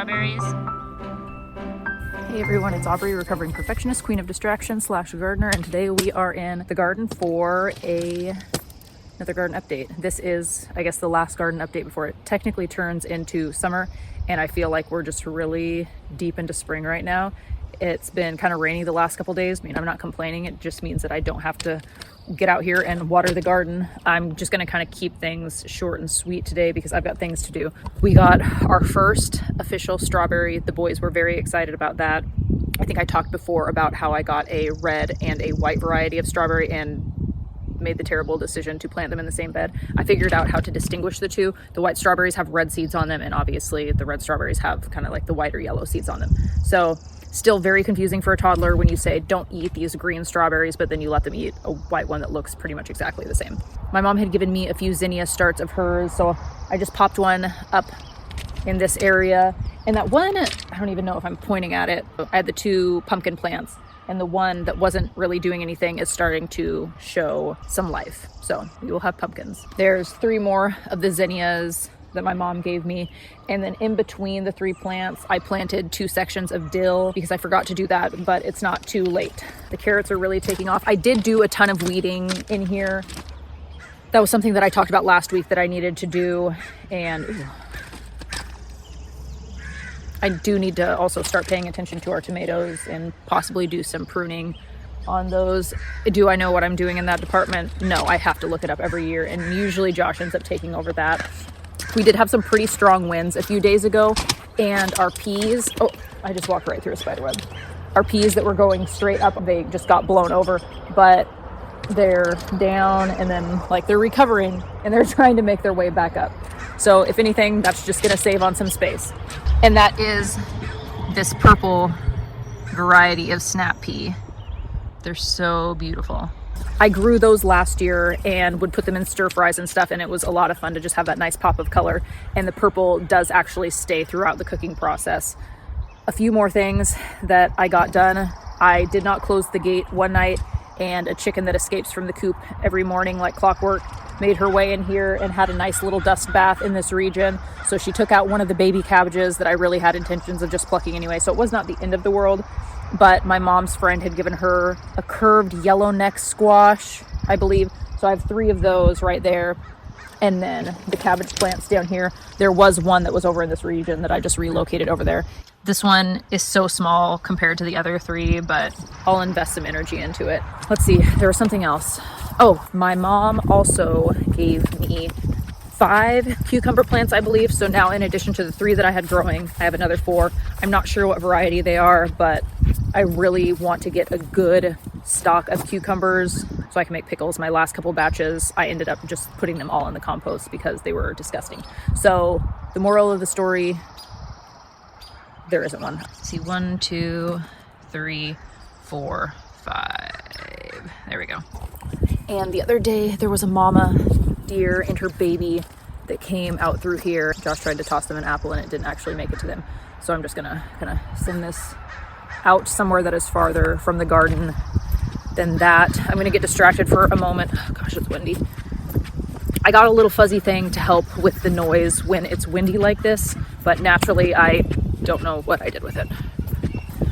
strawberries. Hey everyone, it's Aubrey, recovering perfectionist, queen of distraction / gardener, and today we are in the garden for another garden update. This is, I guess, the last garden update before it technically turns into summer, and I feel like we're just really deep into spring right now. It's been kind of rainy the last couple days. I mean, I'm not complaining. It just means that I don't have to get out here and water the garden. I'm just going to kind of keep things short and sweet today because I've got things to do. We got our first official strawberry. The boys were very excited about that. I think I talked before about how I got a red and a white variety of strawberry and made the terrible decision to plant them in the same bed. I figured out how to distinguish the two. The white strawberries have red seeds on them, and obviously the red strawberries have kind of like the white or yellow seeds on them. So still very confusing for a toddler when you say don't eat these green strawberries, but then you let them eat a white one that looks pretty much exactly the same. My mom had given me a few zinnia starts of hers, so I just popped one up in this area. And that one, I don't even know if I'm pointing at it. I had the two pumpkin plants, and the one that wasn't really doing anything is starting to show some life. So we will have pumpkins. There's 3 more of the zinnias that my mom gave me, and then in between the 3 plants I planted 2 sections of dill because I forgot to do that, but it's not too late. The carrots are really taking off. I did do a ton of weeding in here. That was something that I talked about last week that I needed to do, and I do need to also start paying attention to our tomatoes and possibly do some pruning on those. Do I know what I'm doing in that department? No, I have to look it up every year, and usually Josh ends up taking over that. We did have some pretty strong winds a few days ago, and our peas, oh, I just walked right through a spider web. Our peas that were going straight up, they just got blown over, but they're down, and then like they're recovering and they're trying to make their way back up. So if anything, that's just gonna save on some space. And that is this purple variety of snap pea. They're so beautiful. I grew those last year and would put them in stir fries and stuff, and it was a lot of fun to just have that nice pop of color. And the purple does actually stay throughout the cooking process. A few more things that I got done. I did not close the gate one night, and a chicken that escapes from the coop every morning like clockwork made her way in here and had a nice little dust bath in this region. So she took out one of the baby cabbages that I really had intentions of just plucking anyway. So it was not the end of the world. But my mom's friend had given her a curved yellow neck squash, I believe. So I have 3 of those right there. And then the cabbage plants down here. There was one that was over in this region that I just relocated over there. This one is so small compared to the other 3, but I'll invest some energy into it. Let's see, there was something else. Oh, my mom also gave me 5 cucumber plants, I believe. So now in addition to the 3 that I had growing, I have another 4. I'm not sure what variety they are, but I really want to get a good stock of cucumbers so I can make pickles. My last couple batches, I ended up just putting them all in the compost because they were disgusting. So the moral of the story, there isn't one. Let's see, 1, 2, 3, 4, 5. There we go. And the other day there was a mama deer and her baby that came out through here. Josh tried to toss them an apple and it didn't actually make it to them. So I'm just gonna kind of send this out somewhere that is farther from the garden than that. I'm gonna get distracted for a moment. Oh, gosh, it's windy. I got a little fuzzy thing to help with the noise when it's windy like this, but naturally I don't know what I did with it.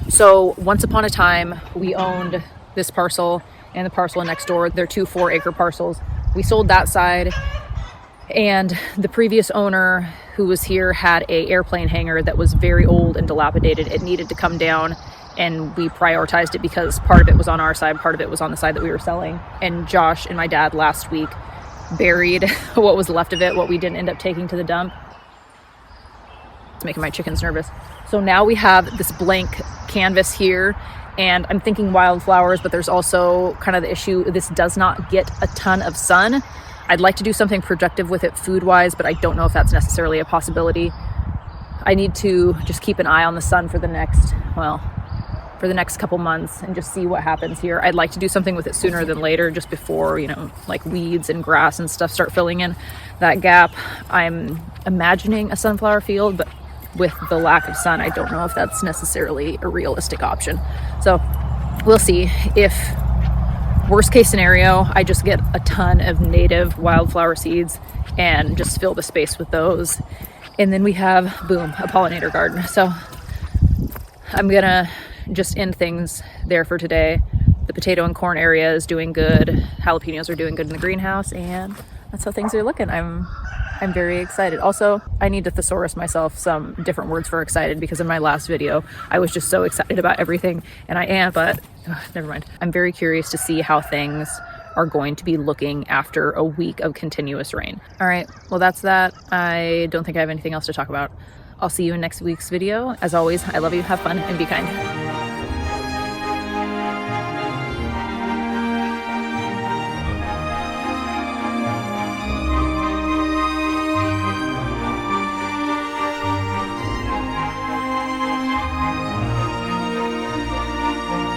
So once upon a time, we owned this parcel and the parcel next door. They're 2 4-acre parcels. We sold that side, and the previous owner who was here had a airplane hangar that was very old and dilapidated. It needed to come down, and we prioritized it because part of it was on our side, part of it was on the side that we were selling. And Josh and my dad last week buried what was left of it, what we didn't end up taking to the dump. It's making my chickens nervous. So now we have this blank canvas here, and I'm thinking wildflowers, but there's also kind of the issue, this does not get a ton of sun. I'd like to do something productive with it food-wise, but I don't know if that's necessarily a possibility. I need to just keep an eye on the sun for the next couple months and just see what happens here. I'd like to do something with it sooner than later, just before, like weeds and grass and stuff start filling in that gap. I'm imagining a sunflower field, but with the lack of sun, I don't know if that's necessarily a realistic option. So we'll see. If worst case scenario, I just get a ton of native wildflower seeds and just fill the space with those. And then we have, boom, a pollinator garden. So I'm gonna just end things there for today. The potato and corn area is doing good. Jalapenos are doing good in the greenhouse, and that's how things are looking. I'm very excited. Also, I need to thesaurus myself some different words for excited, because in my last video, I was just so excited about everything, and I am, but never mind. I'm very curious to see how things are going to be looking after a week of continuous rain. All right, well, that's that. I don't think I have anything else to talk about. I'll see you in next week's video. As always, I love you, have fun, and be kind.